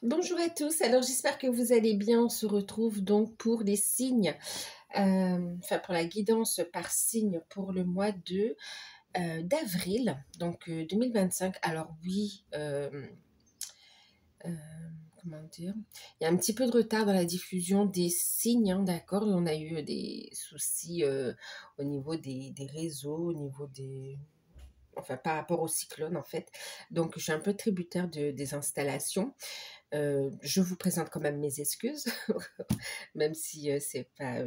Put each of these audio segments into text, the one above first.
Bonjour à tous, alors j'espère que vous allez bien. On se retrouve donc pour les signes, pour la guidance par signe pour le mois d'avril, donc 2025. Alors oui, euh, comment dire, il y a un petit peu de retard dans la diffusion des signes, hein, d'accord? On a eu des soucis au niveau des réseaux, au niveau enfin par rapport au cyclone en fait. Donc je suis un peu tributaire des installations. Je vous présente quand même mes excuses, même si c'est pas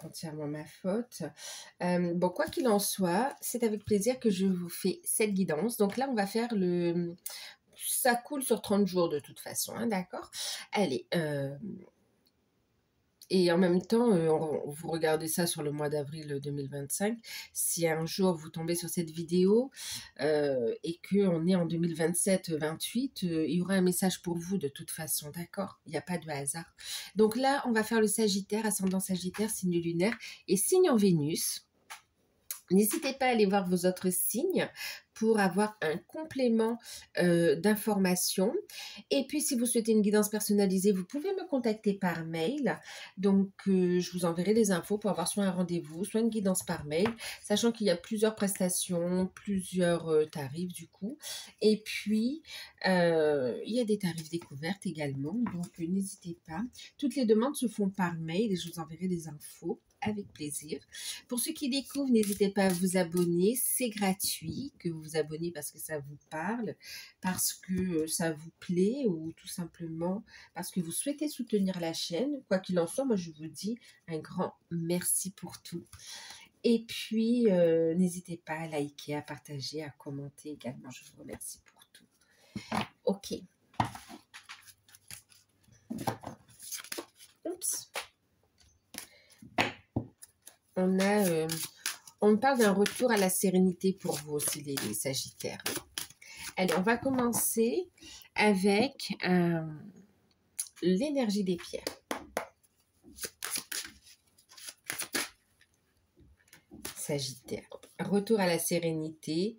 entièrement ma faute. Bon, quoi qu'il en soit, c'est avec plaisir que je vous fais cette guidance. Donc là, on va faire ça coule sur 30 jours de toute façon, hein, d'accord? Allez, et en même temps, vous regardez ça sur le mois d'avril 2025. Si un jour vous tombez sur cette vidéo et qu'on est en 2027-28, il y aura un message pour vous de toute façon, d'accord? Il n'y a pas de hasard. Donc là, on va faire le Sagittaire, ascendant Sagittaire, signe lunaire et signe en Vénus. N'hésitez pas à aller voir vos autres signes pour avoir un complément d'informations. Et puis, si vous souhaitez une guidance personnalisée, vous pouvez me contacter par mail. Donc, je vous enverrai les infos pour avoir soit un rendez-vous, soit une guidance par mail, sachant qu'il y a plusieurs prestations, plusieurs tarifs du coup. Et puis, il y a des tarifs découvertes également. Donc, n'hésitez pas. Toutes les demandes se font par mail et je vous enverrai les infos avec plaisir. Pour ceux qui découvrent, n'hésitez pas à vous abonner. C'est gratuit que vous vous abonnez parce que ça vous parle, parce que ça vous plaît ou tout simplement parce que vous souhaitez soutenir la chaîne. Quoi qu'il en soit, moi je vous dis un grand merci pour tout. Et puis, n'hésitez pas à liker, à partager, à commenter également. Je vous remercie pour tout. Ok. Oups. On parle d'un retour à la sérénité pour vous aussi, les Sagittaires. Allez, on va commencer avec l'énergie des pierres. Sagittaire. Retour à la sérénité.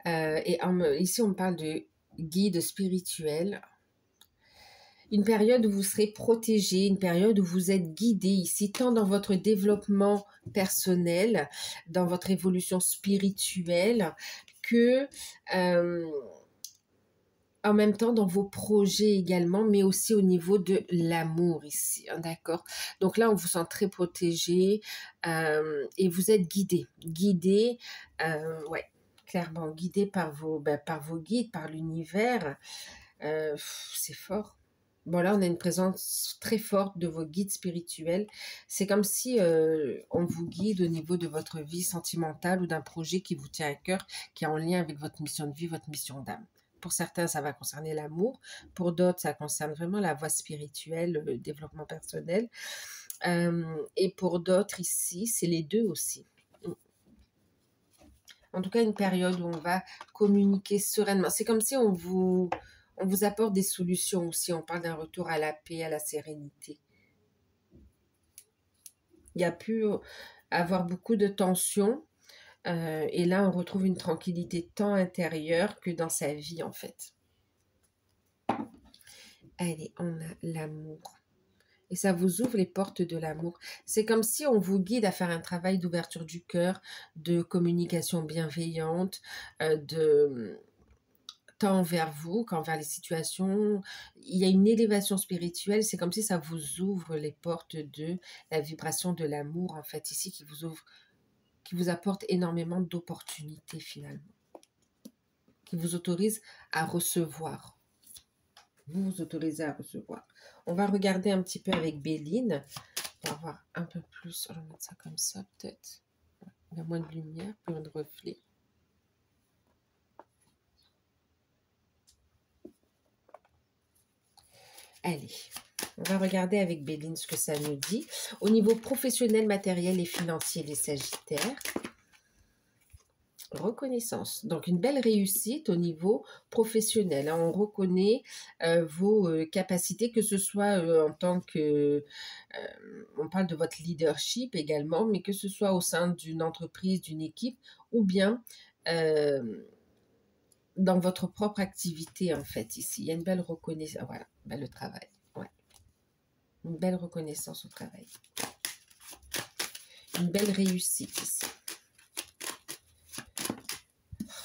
Ici, on parle de guide spirituel. Une période où vous serez protégé, une période où vous êtes guidé ici, tant dans votre développement personnel, dans votre évolution spirituelle, que en même temps dans vos projets également, mais aussi au niveau de l'amour ici, hein, d'accord? Donc là, on vous sent très protégé et vous êtes guidé. Guidé, ouais, clairement, guidé par par vos guides, par l'univers. C'est fort. Bon, là, on a une présence très forte de vos guides spirituels. C'est comme si on vous guide au niveau de votre vie sentimentale ou d'un projet qui vous tient à cœur, qui est en lien avec votre mission de vie, votre mission d'âme. Pour certains, ça va concerner l'amour. Pour d'autres, ça concerne vraiment la voie spirituelle, le développement personnel. Et pour d'autres, ici, c'est les deux aussi. En tout cas, une période où on va communiquer sereinement. C'est comme si on vous apporte des solutions aussi. On parle d'un retour à la paix, à la sérénité. Il y a pu avoir beaucoup de tensions. Et là, on retrouve une tranquillité tant intérieure que dans sa vie, en fait. Allez, on a l'amour. Et ça vous ouvre les portes de l'amour. C'est comme si on vous guide à faire un travail d'ouverture du cœur, de communication bienveillante, tant envers vous qu'envers les situations. Il y a une élévation spirituelle. C'est comme si ça vous ouvre les portes de la vibration de l'amour, en fait, ici, qui vous ouvre, qui vous apporte énormément d'opportunités, finalement. Qui vous autorise à recevoir. Vous vous autorisez à recevoir. On va regarder un petit peu avec Béline pour avoir un peu plus. On va mettre ça comme ça, peut-être. Il y a moins de lumière, plus de reflets. Allez, on va regarder avec Béline ce que ça nous dit. Au niveau professionnel, matériel et financier, les Sagittaires. Reconnaissance. Donc, une belle réussite au niveau professionnel. Hein. On reconnaît vos capacités, que ce soit en tant que... on parle de votre leadership également, mais que ce soit au sein d'une entreprise, d'une équipe, ou bien dans votre propre activité, en fait, ici. Il y a une belle reconnaissance. Voilà, ben, le travail. Ouais. Une belle reconnaissance au travail. Une belle réussite ici.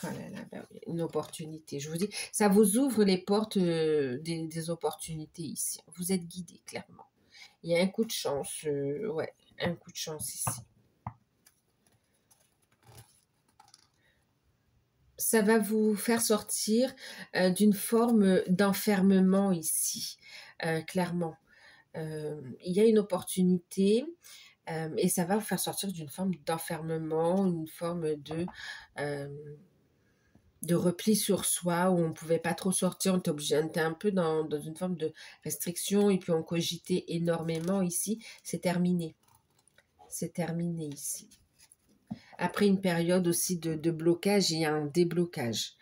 Oh là là, ben oui, une opportunité. Je vous dis, ça vous ouvre les portes des opportunités ici. Vous êtes guidé, clairement. Il y a un coup de chance. Ouais, un coup de chance ici. Ça va vous faire sortir d'une forme d'enfermement ici, clairement. Il y a une opportunité et ça va vous faire sortir d'une forme d'enfermement, une forme euh, de repli sur soi où on ne pouvait pas trop sortir, on était obligé, on était un peu dans une forme de restriction et puis on cogitait énormément ici. C'est terminé. C'est terminé ici. Après une période aussi de blocage, il y a un déblocage.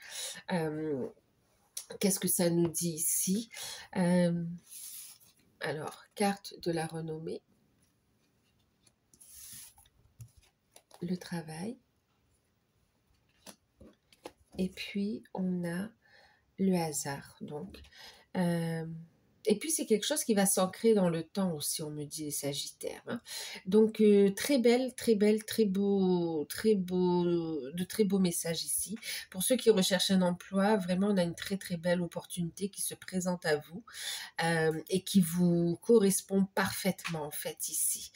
Qu'est-ce que ça nous dit ici? Alors, carte de la renommée, le travail, et puis on a le hasard. Donc, et puis c'est quelque chose qui va s'ancrer dans le temps aussi, on me dit les Sagittaires. Hein. Donc très belle, de très beaux messages ici. Pour ceux qui recherchent un emploi, vraiment on a une très très belle opportunité qui se présente à vous et qui vous correspond parfaitement en fait ici.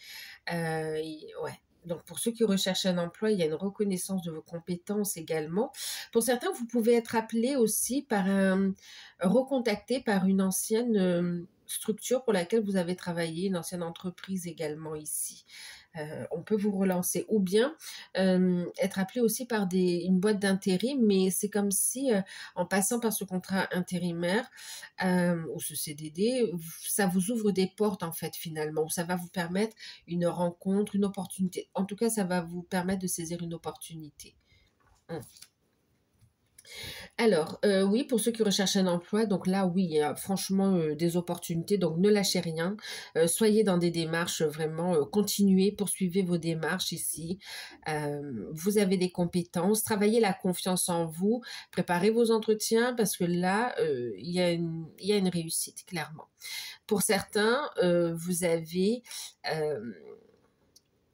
Ouais. Donc, pour ceux qui recherchent un emploi, il y a une reconnaissance de vos compétences également. Pour certains, vous pouvez être appelé aussi recontacté par une ancienne structure pour laquelle vous avez travaillé, une ancienne entreprise également ici. On peut vous relancer ou bien être appelé aussi par une boîte d'intérim, mais c'est comme si en passant par ce contrat intérimaire ou ce CDD, ça vous ouvre des portes en fait finalement, ça va vous permettre une rencontre, une opportunité. En tout cas, ça va vous permettre de saisir une opportunité. Alors, oui, pour ceux qui recherchent un emploi, donc là, oui, il y a franchement des opportunités, donc ne lâchez rien. Soyez dans des démarches vraiment, continuez, poursuivez vos démarches ici. Vous avez des compétences, travaillez la confiance en vous, préparez vos entretiens parce que là, il y a une réussite, clairement. Pour certains, vous avez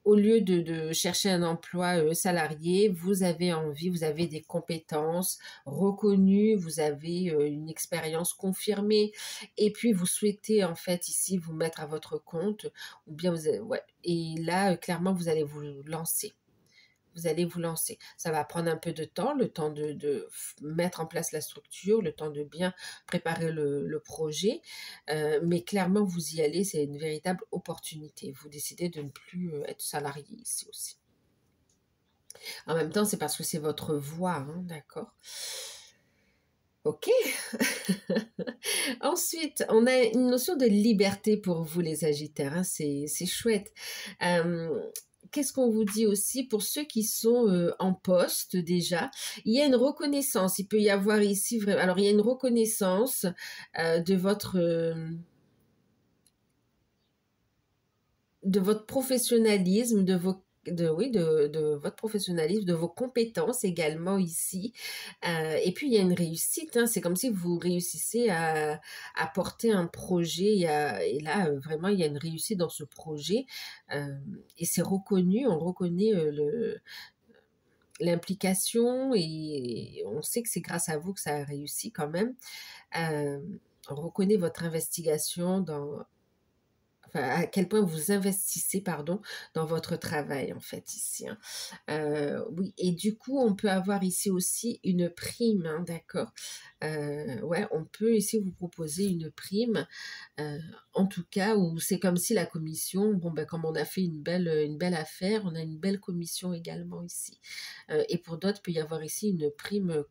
au lieu de chercher un emploi salarié, vous avez envie, vous avez des compétences reconnues, vous avez une expérience confirmée, et puis vous souhaitez en fait ici vous mettre à votre compte, ou bien ouais, et là clairement vous allez vous lancer. Vous allez vous lancer. Ça va prendre un peu de temps, le temps de mettre en place la structure, le temps de bien préparer le projet. Mais clairement, vous y allez, c'est une véritable opportunité. Vous décidez de ne plus être salarié ici aussi. En même temps, c'est parce que c'est votre voie, hein, d'accord? Ok. Ensuite, on a une notion de liberté pour vous, les Sagittaires. Hein, c'est chouette. Qu'est-ce qu'on vous dit aussi pour ceux qui sont en poste déjà? Il y a une reconnaissance. Il peut y avoir ici vraiment. Alors, il y a une reconnaissance de votre professionnalisme, de votre professionnalisme, de vos compétences également ici. Et puis, il y a une réussite. Hein, c'est comme si vous réussissez à porter un projet. Et là, vraiment, il y a une réussite dans ce projet. Et c'est reconnu. On reconnaît l'implication et on sait que c'est grâce à vous que ça a réussi quand même. On reconnaît votre investigation à quel point vous investissez, pardon, dans votre travail, en fait, ici. Hein. Oui, et du coup, on peut avoir ici aussi une prime, hein, d'accord? Ouais, on peut ici vous proposer une prime, en tout cas, où c'est comme si la commission, bon, ben, comme on a fait une belle affaire, on a une belle commission également ici. Et pour d'autres, il peut y avoir ici une prime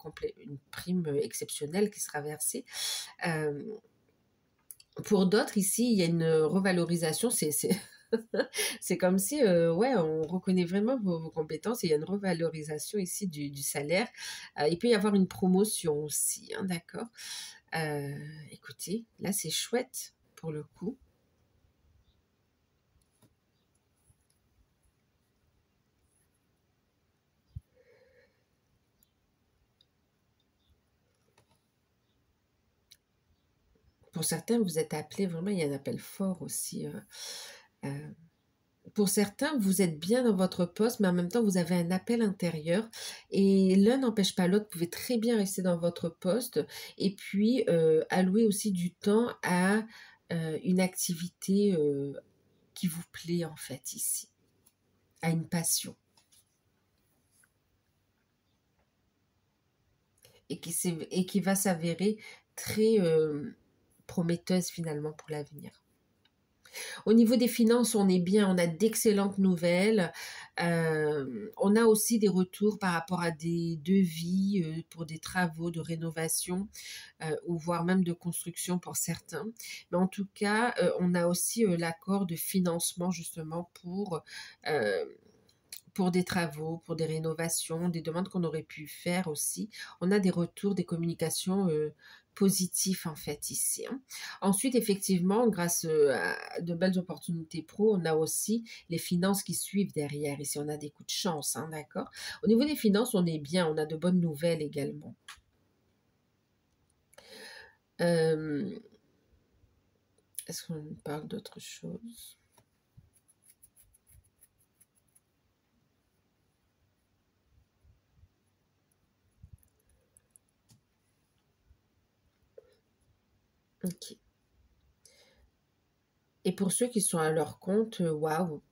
exceptionnelle qui sera versée. Pour d'autres, ici, il y a une revalorisation. C'est comme si, ouais, on reconnaît vraiment vos compétences et il y a une revalorisation ici du salaire. Il peut y avoir une promotion aussi, hein, d'accord. Écoutez, là, c'est chouette pour le coup. Pour certains, vous êtes appelés, vraiment, il y a un appel fort aussi. Pour certains, vous êtes bien dans votre poste, mais en même temps, vous avez un appel intérieur et l'un n'empêche pas l'autre. Vous pouvez très bien rester dans votre poste et puis allouer aussi du temps à une activité qui vous plaît en fait ici, à une passion et qui va s'avérer très prometteuse finalement pour l'avenir. Au niveau des finances, on est bien, on a d'excellentes nouvelles. On a aussi des retours par rapport à des devis pour des travaux de rénovation ou voire même de construction pour certains. Mais en tout cas, on a aussi l'accord de financement justement pour des travaux, pour des rénovations, des demandes qu'on aurait pu faire aussi. On a des retours, des communications positifs en fait ici, hein. Ensuite, effectivement, grâce à de belles opportunités pro, on a aussi les finances qui suivent derrière. Ici, on a des coups de chance, hein, d'accord? Au niveau des finances, on est bien, on a de bonnes nouvelles également. Est-ce qu'on parle d'autre chose? Ok. Et pour ceux qui sont à leur compte, waouh,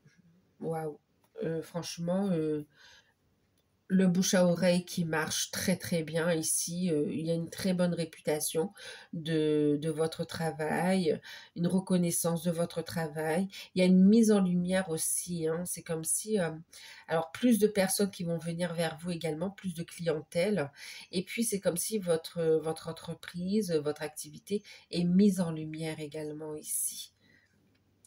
waouh. Franchement, le bouche à oreille qui marche très très bien ici. Il y a une très bonne réputation de votre travail, une reconnaissance de votre travail. Il y a une mise en lumière aussi, hein. C'est comme si, alors plus de personnes qui vont venir vers vous également, plus de clientèle. Et puis c'est comme si votre entreprise, votre activité est mise en lumière également ici.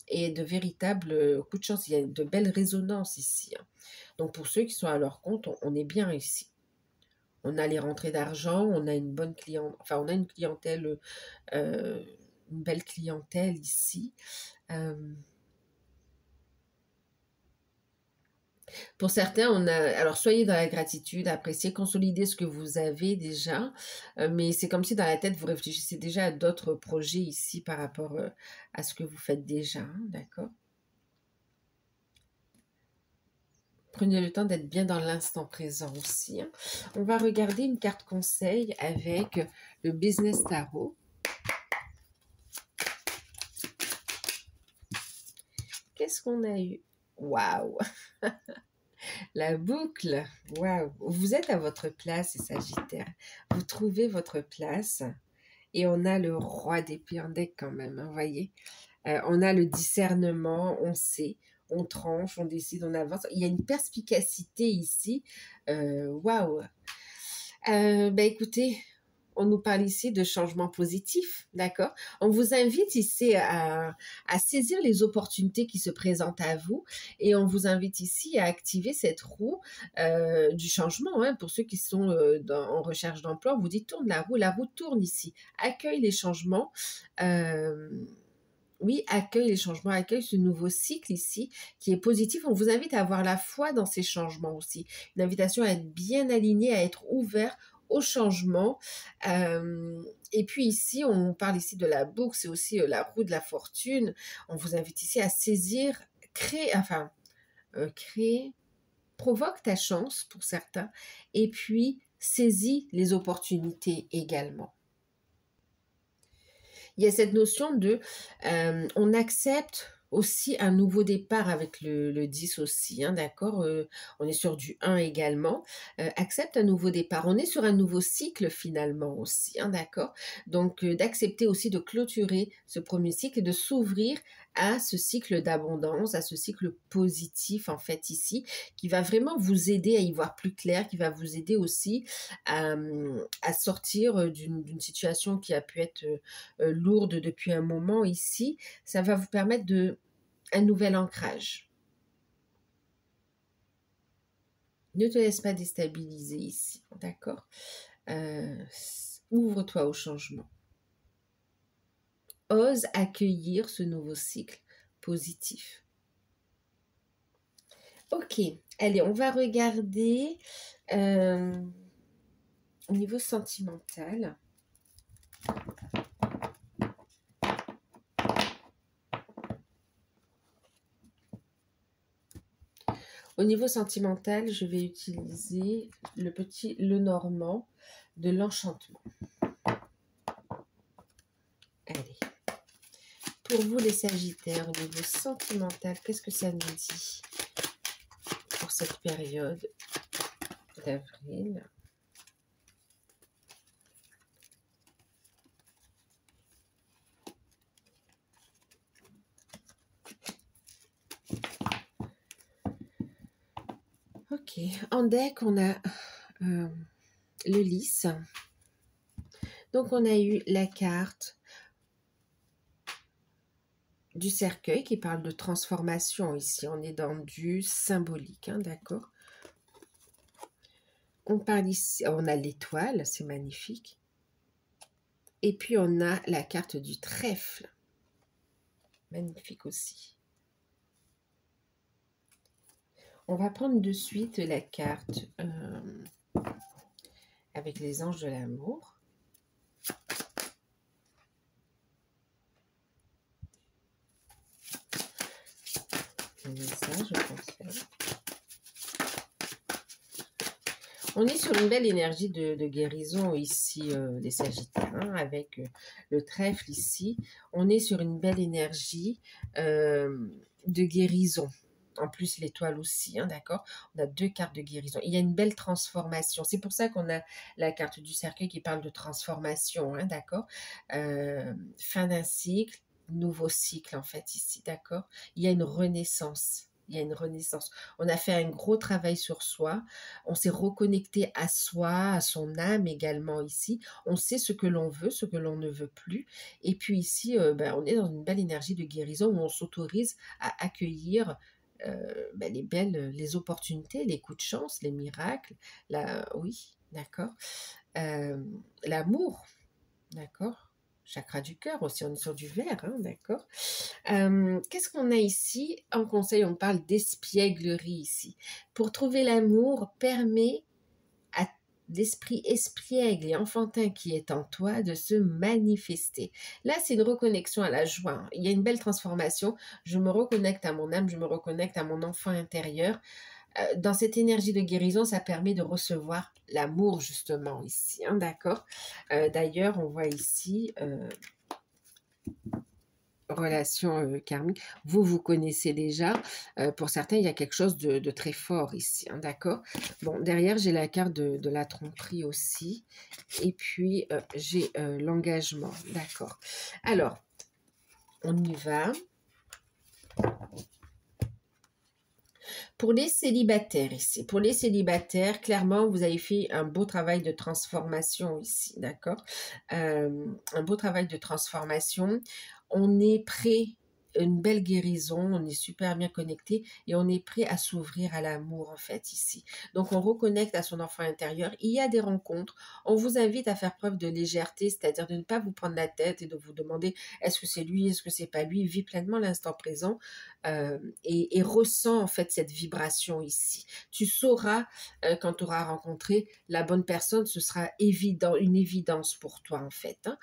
Et de véritables coups de chance. Il y a de belles résonances ici, hein. Donc pour ceux qui sont à leur compte, on est bien ici. On a les rentrées d'argent, on a une bonne clientèle, enfin on a une clientèle, euh, une belle clientèle ici. Euh, pour certains, alors soyez dans la gratitude, appréciez, consolidez ce que vous avez déjà, mais c'est comme si dans la tête vous réfléchissez déjà à d'autres projets ici par rapport à ce que vous faites déjà, hein, d'accord? Prenez le temps d'être bien dans l'instant présent aussi, hein. On va regarder une carte conseil avec le Business Tarot. Qu'est-ce qu'on a eu? Waouh! La boucle! Waouh! Vous êtes à votre place, Sagittaire. Vous trouvez votre place. Et on a le roi d'épée en deck quand même, hein, vous voyez? On a le discernement, on sait, on tranche, on décide, on avance. Il y a une perspicacité ici. Waouh! Écoutez, on nous parle ici de changements positifs, d'accord? On vous invite ici à saisir les opportunités qui se présentent à vous et on vous invite ici à activer cette roue du changement, hein. Pour ceux qui sont en recherche d'emploi, on vous dit tourne la roue tourne ici. Accueille les changements. euh, oui, accueille les changements, accueille ce nouveau cycle ici qui est positif. On vous invite à avoir la foi dans ces changements aussi. Une invitation à être bien aligné, à être ouvert au changement. Et puis ici, on parle ici de la boucle, c'est aussi la roue de la fortune. On vous invite ici à saisir, créer, provoque ta chance pour certains, et puis saisis les opportunités également. Il y a cette notion de, on accepte aussi un nouveau départ avec le 10 aussi, hein, d'accord? On est sur du 1 également. Accepte un nouveau départ. On est sur un nouveau cycle finalement aussi, hein, d'accord? Donc d'accepter aussi de clôturer ce premier cycle et de s'ouvrir à ce cycle d'abondance, à ce cycle positif en fait ici, qui va vraiment vous aider à y voir plus clair, qui va vous aider aussi à sortir d'une situation qui a pu être lourde depuis un moment ici. Ça va vous permettre un nouvel ancrage. Ne te laisse pas déstabiliser ici, d'accord? Ouvre-toi au changement. Ose accueillir ce nouveau cycle positif. Ok, allez, on va regarder au niveau sentimental. Au niveau sentimental, je vais utiliser le petit Lenormand de l'Enchantement. Allez. Pour vous les Sagittaires, au niveau sentimental, qu'est-ce que ça nous dit pour cette période d'avril? Ok, en deck, on a le lys. Donc, on a eu la carte du cercueil qui parle de transformation ici. On est dans du symbolique, hein, d'accord? On parle ici, on a l'étoile, c'est magnifique. Et puis, on a la carte du trèfle. Magnifique aussi. On va prendre de suite la carte avec les anges de l'amour. Le message, je transfère. On est sur une belle énergie de guérison ici, les Sagittaires, hein, avec le trèfle ici. On est sur une belle énergie de guérison. En plus, l'étoile aussi, hein, d'accord? On a deux cartes de guérison. Il y a une belle transformation. C'est pour ça qu'on a la carte du cercueil qui parle de transformation, hein, d'accord? Fin d'un cycle, nouveau cycle, en fait, ici, d'accord? Il y a une renaissance. Il y a une renaissance. On a fait un gros travail sur soi. On s'est reconnecté à soi, à son âme également ici. On sait ce que l'on veut, ce que l'on ne veut plus. Et puis ici, on est dans une belle énergie de guérison où on s'autorise à accueillir les opportunités, les coups de chance, les miracles, oui, d'accord, l'amour, d'accord, chakra du cœur aussi, on est sur du verre, hein, d'accord. Qu'est-ce qu'on a ici? En conseil, on parle d'espièglerie ici. Pour trouver l'amour, permet à l'esprit espiègle et enfantin qui est en toi de se manifester. Là, c'est une reconnexion à la joie. Il y a une belle transformation. Je me reconnecte à mon âme, je me reconnecte à mon enfant intérieur. Dans cette énergie de guérison, ça permet de recevoir l'amour justement ici, hein, d'accord. D'ailleurs, on voit ici relation karmique, vous connaissez déjà. Pour certains, il y a quelque chose de très fort ici, hein, d'accord. Bon, derrière, j'ai la carte de la tromperie aussi. Et puis, j'ai l'engagement, d'accord. Alors, on y va. Pour les célibataires ici, pour les célibataires, clairement, vous avez fait un beau travail de transformation ici, d'accord. Un beau travail de transformation. On est prêt, une belle guérison, on est super bien connecté et on est prêt à s'ouvrir à l'amour en fait ici. Donc on reconnecte à son enfant intérieur. Il y a des rencontres. On vous invite à faire preuve de légèreté, c'est-à-dire de ne pas vous prendre la tête et de vous demander est-ce que c'est lui, est-ce que c'est pas lui. Vis pleinement l'instant présent et ressens en fait cette vibration ici. Tu sauras quand tu auras rencontré la bonne personne, ce sera évident, une évidence pour toi en fait, hein.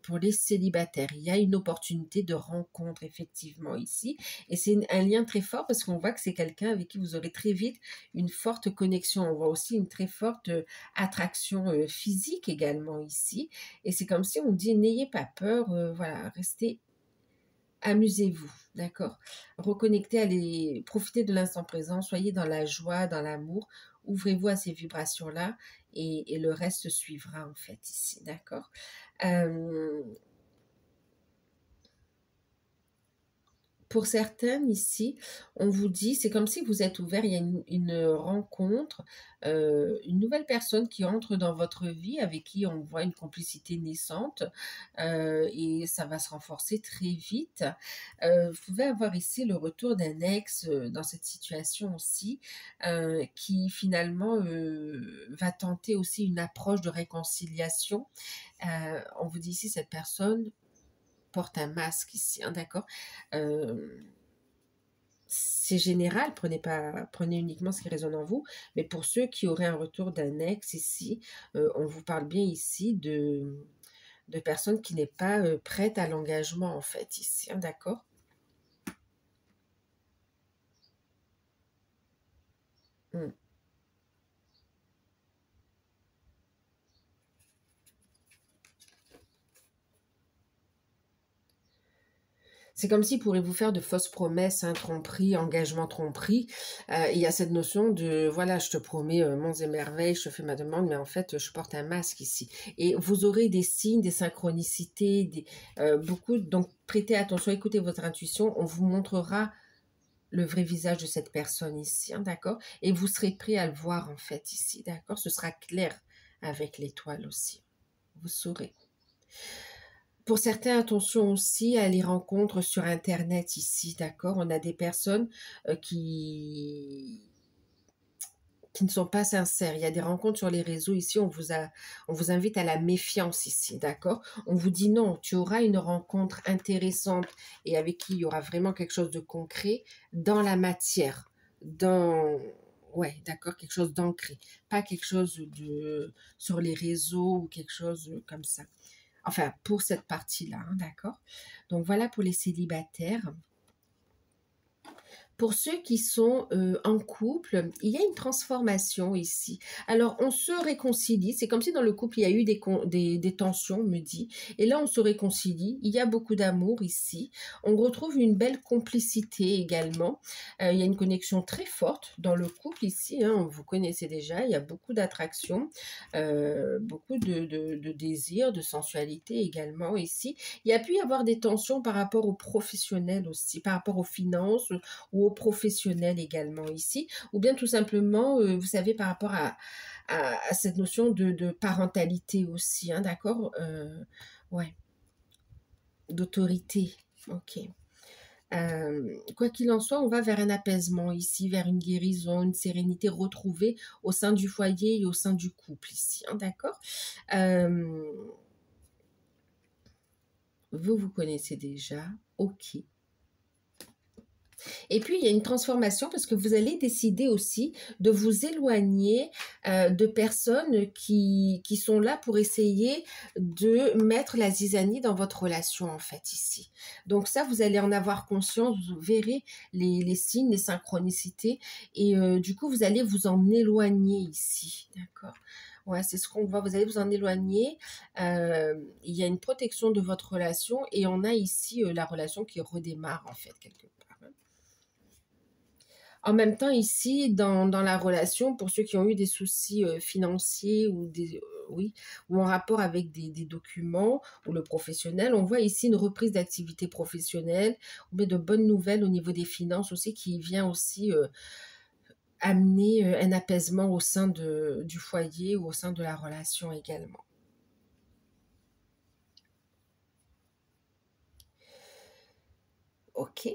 Pour les célibataires, il y a une opportunité de rencontre effectivement ici et c'est un lien très fort parce qu'on voit que c'est quelqu'un avec qui vous aurez très vite une forte connexion. On voit aussi une très forte attraction physique également ici et c'est comme si on dit n'ayez pas peur, voilà, restez, amusez-vous, d'accord? Reconnectez, profitez de l'instant présent, soyez dans la joie, dans l'amour, ouvrez-vous à ces vibrations-là et le reste suivra en fait ici, d'accord? Pour certaines ici, on vous dit, c'est comme si vous êtes ouvert, il y a une rencontre, une nouvelle personne qui entre dans votre vie, avec qui on voit une complicité naissante, et ça va se renforcer très vite. Vous pouvez avoir ici le retour d'un ex dans cette situation aussi, qui finalement va tenter aussi une approche de réconciliation. On vous dit ici, cette personne porte un masque ici, hein, d'accord. C'est général, prenez uniquement ce qui résonne en vous, mais pour ceux qui auraient un retour d'un ex ici, on vous parle bien ici de personnes qui n'est pas prête à l'engagement en fait ici, hein, d'accord. Mm. C'est comme s'il pourrait vous faire de fausses promesses, hein, tromperie, engagement tromperie. Il y a cette notion de, voilà, je te promets monts et merveilles, je te fais ma demande, mais en fait, je porte un masque ici. Et vous aurez des signes, des synchronicités, beaucoup. Donc, prêtez attention, écoutez votre intuition. On vous montrera le vrai visage de cette personne ici, hein, d'accord? Et vous serez prêt à le voir, en fait, ici, d'accord? Ce sera clair avec l'étoile aussi. Vous saurez. Pour certains, attention aussi à les rencontres sur Internet ici, d'accord? On a des personnes qui ne sont pas sincères. Il y a des rencontres sur les réseaux ici, on vous invite à la méfiance ici, d'accord? On vous dit non, tu auras une rencontre intéressante et avec qui il y aura vraiment quelque chose de concret dans la matière, dans... Ouais, d'accord, quelque chose d'ancré, pas quelque chose de sur les réseaux ou quelque chose comme ça. Enfin, pour cette partie-là, hein, d'accord? Donc voilà pour les célibataires. Pour ceux qui sont en couple, il y a une transformation ici. Alors, on se réconcilie. C'est comme si dans le couple, il y a eu des tensions, on me dit. Et là, on se réconcilie. Il y a beaucoup d'amour ici. On retrouve une belle complicité également. Il y a une connexion très forte dans le couple ici, hein. Vous connaissez déjà. Il y a beaucoup d'attraction, beaucoup de désir, de sensualité également ici. Il y a pu y avoir des tensions par rapport aux professionnels aussi, par rapport aux finances, ou aux professionnels également ici, ou bien tout simplement, vous savez, par rapport à cette notion de parentalité aussi, hein, d'accord? Ouais, d'autorité, ok. Quoi qu'il en soit, on va vers un apaisement ici, vers une guérison, une sérénité retrouvée au sein du foyer et au sein du couple ici, hein, d'accord? Euh, vous connaissez déjà, ok. Et puis, il y a une transformation parce que vous allez décider aussi de vous éloigner de personnes qui sont là pour essayer de mettre la zizanie dans votre relation, en fait, ici. Donc ça, vous allez en avoir conscience, vous verrez les signes, les synchronicités, et du coup, vous allez vous en éloigner ici, d'accord? Ouais, c'est ce qu'on voit, vous allez vous en éloigner. Il y a une protection de votre relation et on a ici la relation qui redémarre, en fait, quelque part, hein. En même temps, ici, dans la relation, pour ceux qui ont eu des soucis financiers ou oui, ou en rapport avec des documents ou le professionnel, on voit ici une reprise d'activité professionnelle ou bien de bonnes nouvelles au niveau des finances aussi qui vient aussi amener un apaisement au sein du foyer ou au sein de la relation également. Ok.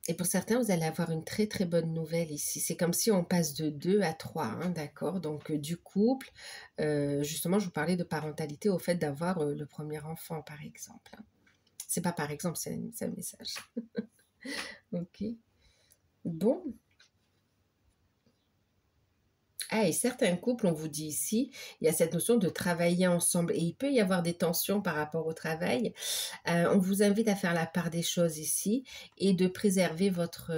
Et pour certains, vous allez avoir une très très bonne nouvelle ici. C'est comme si on passe de 2 à 3, hein, d'accord? Donc du couple, justement, je vous parlais de parentalité au fait d'avoir le premier enfant, par exemple, hein. C'est pas par exemple, c'est un message. Ok. Bon. Ah, et certains couples, on vous dit ici, il y a cette notion de travailler ensemble et il peut y avoir des tensions par rapport au travail. On vous invite à faire la part des choses ici et de préserver votre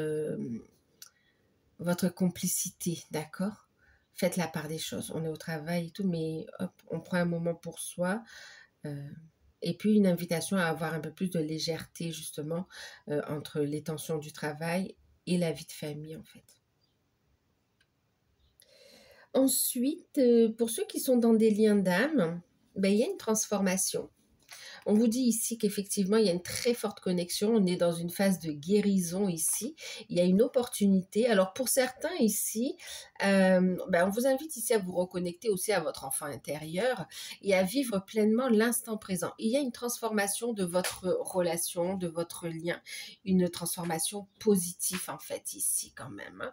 complicité, d'accord? Faites la part des choses. On est au travail et tout, mais hop, on prend un moment pour soi. euh, et puis une invitation à avoir un peu plus de légèreté, justement, entre les tensions du travail et la vie de famille, en fait. Ensuite, pour ceux qui sont dans des liens d'âme, ben, il y a une transformation. On vous dit ici qu'effectivement, il y a une très forte connexion. On est dans une phase de guérison ici. Il y a une opportunité. Alors, pour certains ici, ben, on vous invite ici à vous reconnecter aussi à votre enfant intérieur et à vivre pleinement l'instant présent. Il y a une transformation de votre relation, de votre lien, une transformation positive en fait ici quand même,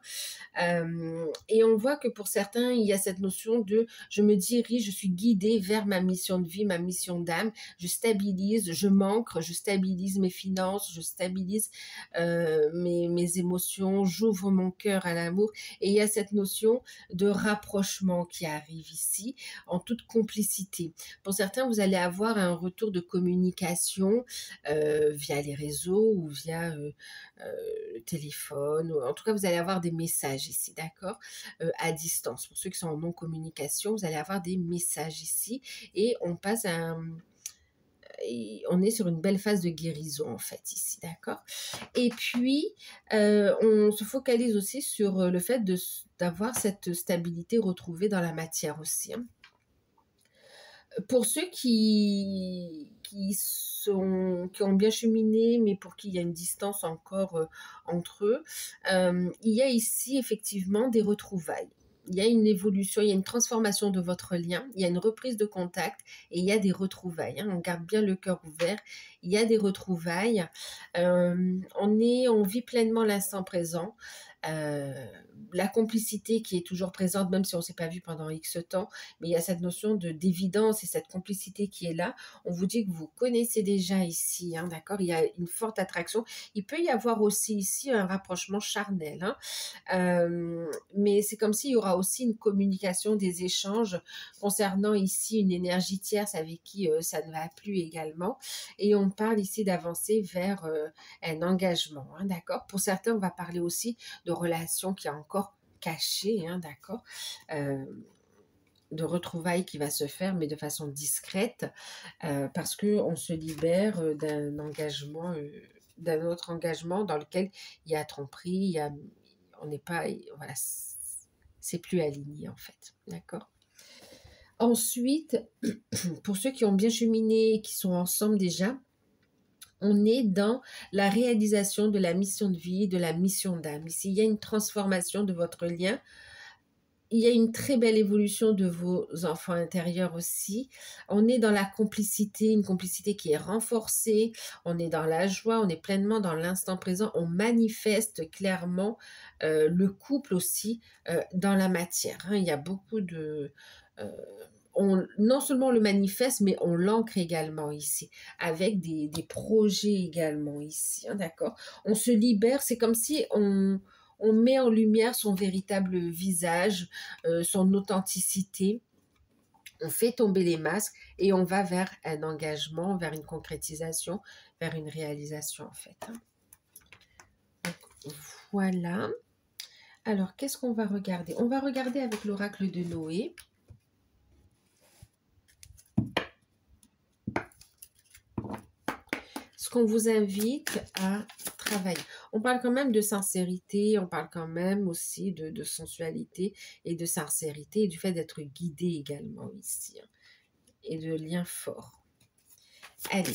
hein. Et on voit que pour certains, il y a cette notion de je me dirige, je suis guidée vers ma mission de vie, ma mission d'âme, je stabilise, je m'ancre, je stabilise mes finances, je stabilise mes émotions, j'ouvre mon cœur à l'amour. Et il y a cette notion notion de rapprochement qui arrive ici, en toute complicité. Pour certains, vous allez avoir un retour de communication via les réseaux ou via le téléphone. En tout cas, vous allez avoir des messages ici, d'accord, à distance. Pour ceux qui sont en non-communication, vous allez avoir des messages ici et on passe à on est sur une belle phase de guérison en fait ici, d'accord. Et puis, on se focalise aussi sur le fait d'avoir cette stabilité retrouvée dans la matière aussi, hein. Pour ceux qui ont bien cheminé, mais pour qui il y a une distance encore entre eux, il y a ici effectivement des retrouvailles. Il y a une évolution, il y a une transformation de votre lien, il y a une reprise de contact et il y a des retrouvailles, hein. On garde bien le cœur ouvert, il y a des retrouvailles. On vit pleinement l'instant présent. La complicité qui est toujours présente, même si on ne s'est pas vu pendant X temps, mais il y a cette notion d'évidence et cette complicité qui est là. On vous dit que vous connaissez déjà ici, hein, d'accord. Il y a une forte attraction. Il peut y avoir aussi ici un rapprochement charnel, hein. Mais c'est comme s'il y aura aussi une communication, des échanges concernant ici une énergie tierce avec qui ça ne va plus également. Et on parle ici d'avancer vers un engagement, hein, d'accord. Pour certains, on va parler aussi de relations qui est encore cachées, hein, d'accord. De retrouvailles qui va se faire, mais de façon discrète, parce qu'on se libère d'un engagement, d'un autre engagement dans lequel il y a tromperie, on n'est pas, voilà, c'est plus aligné en fait, d'accord. Ensuite, pour ceux qui ont bien cheminé, qui sont ensemble déjà, on est dans la réalisation de la mission de vie, de la mission d'âme. Ici, il y a une transformation de votre lien. Il y a une très belle évolution de vos enfants intérieurs aussi. On est dans la complicité, une complicité qui est renforcée. On est dans la joie, on est pleinement dans l'instant présent. On manifeste clairement le couple aussi dans la matière, hein. Il y a beaucoup de... non seulement on le manifeste, mais on l'ancre également ici, avec des projets également ici, hein, d'accord. On se libère, c'est comme si on met en lumière son véritable visage, son authenticité. On fait tomber les masques et on va vers un engagement, vers une concrétisation, vers une réalisation en fait, hein. Donc, voilà. Alors, qu'est-ce qu'on va regarder? On va regarder avec l'oracle de Noé. Ce qu'on vous invite à travailler. On parle quand même de sincérité, on parle quand même aussi de sensualité et de sincérité et du fait d'être guidé également ici, hein, et de liens forts. Allez,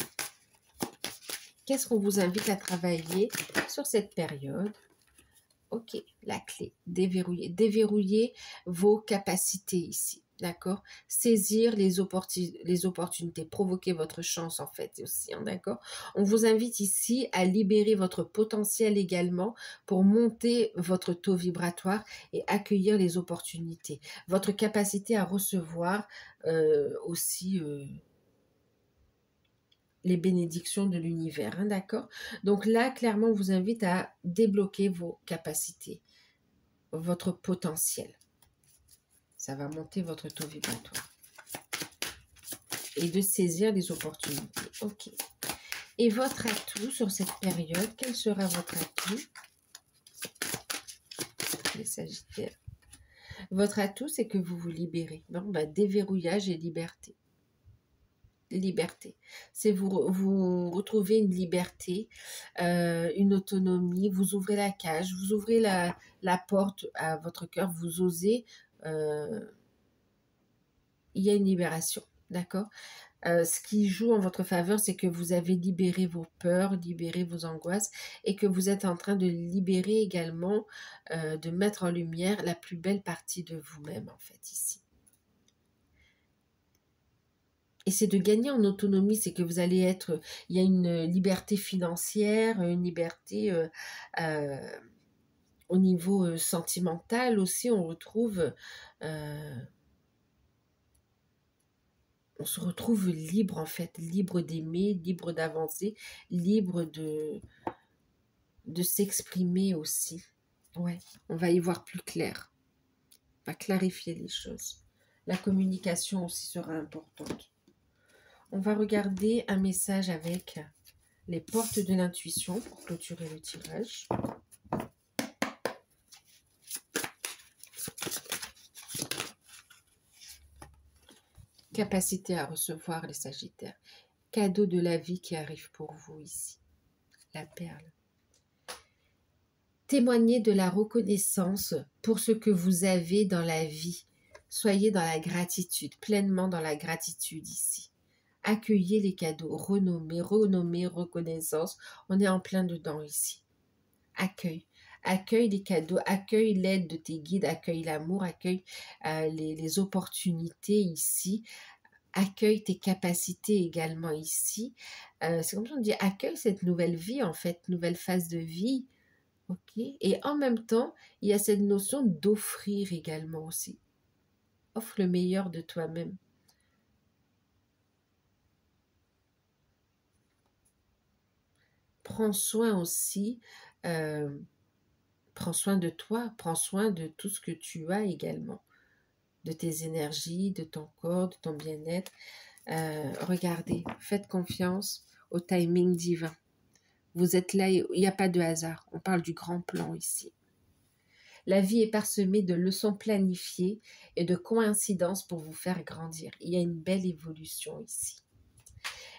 qu'est-ce qu'on vous invite à travailler sur cette période? Ok, la clé, déverrouiller. Déverrouiller vos capacités ici, d'accord. Saisir les opportunités, provoquer votre chance en fait aussi, hein, d'accord. On vous invite ici à libérer votre potentiel également pour monter votre taux vibratoire et accueillir les opportunités. Votre capacité à recevoir aussi... les bénédictions de l'univers, hein, d'accord. Donc là, clairement, on vous invite à débloquer vos capacités, votre potentiel. Ça va monter votre taux vibratoire. Et de saisir les opportunités. Ok. Et votre atout sur cette période, quel sera votre atout? Les Sagittaires. Votre atout, c'est que vous vous libérez. Bon, bah, déverrouillage et liberté. Liberté. C'est vous retrouvez une liberté, une autonomie, vous ouvrez la cage, vous ouvrez la porte à votre cœur, vous osez, il y a une libération, d'accord. Ce qui joue en votre faveur, c'est que vous avez libéré vos peurs, libéré vos angoisses et que vous êtes en train de libérer également, de mettre en lumière la plus belle partie de vous-même en fait ici. Et c'est de gagner en autonomie, c'est que vous allez être... Il y a une liberté financière, une liberté au niveau sentimental aussi. On se retrouve libre en fait, libre d'aimer, libre d'avancer, libre de s'exprimer aussi. Ouais, on va y voir plus clair. va clarifier les choses. La communication aussi sera importante. On va regarder un message avec les portes de l'intuition pour clôturer le tirage. Capacité à recevoir les Sagittaires. Cadeau de la vie qui arrive pour vous ici. La perle. Témoignez de la reconnaissance pour ce que vous avez dans la vie. Soyez dans la gratitude, pleinement dans la gratitude ici. Accueillez les cadeaux, renommez, reconnaissance. On est en plein dedans ici. Accueille. Accueille les cadeaux, accueille l'aide de tes guides, accueille l'amour, accueille les opportunités ici. Accueille tes capacités également ici. C'est comme ça on dit, accueille cette nouvelle vie en fait, nouvelle phase de vie. Ok. Et en même temps, il y a cette notion d'offrir également aussi. Offre le meilleur de toi-même. Prends soin aussi, prends soin de toi, prends soin de tout ce que tu as également, de tes énergies, de ton corps, de ton bien-être. Regardez, faites confiance au timing divin. Vous êtes là, il n'y a pas de hasard. On parle du grand plan ici. La vie est parsemée de leçons planifiées et de coïncidences pour vous faire grandir. Il y a une belle évolution ici.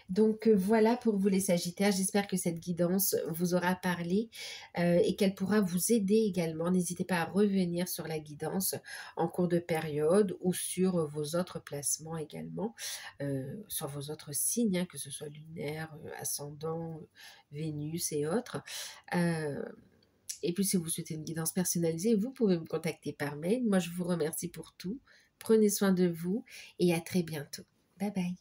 Donc voilà pour vous les Sagittaires, j'espère que cette guidance vous aura parlé et qu'elle pourra vous aider également. N'hésitez pas à revenir sur la guidance en cours de période ou sur vos autres placements également, sur vos autres signes, hein, que ce soit lunaire, ascendant, Vénus et autres. Et puis si vous souhaitez une guidance personnalisée, vous pouvez me contacter par mail. Moi je vous remercie pour tout. Prenez soin de vous et à très bientôt. Bye bye.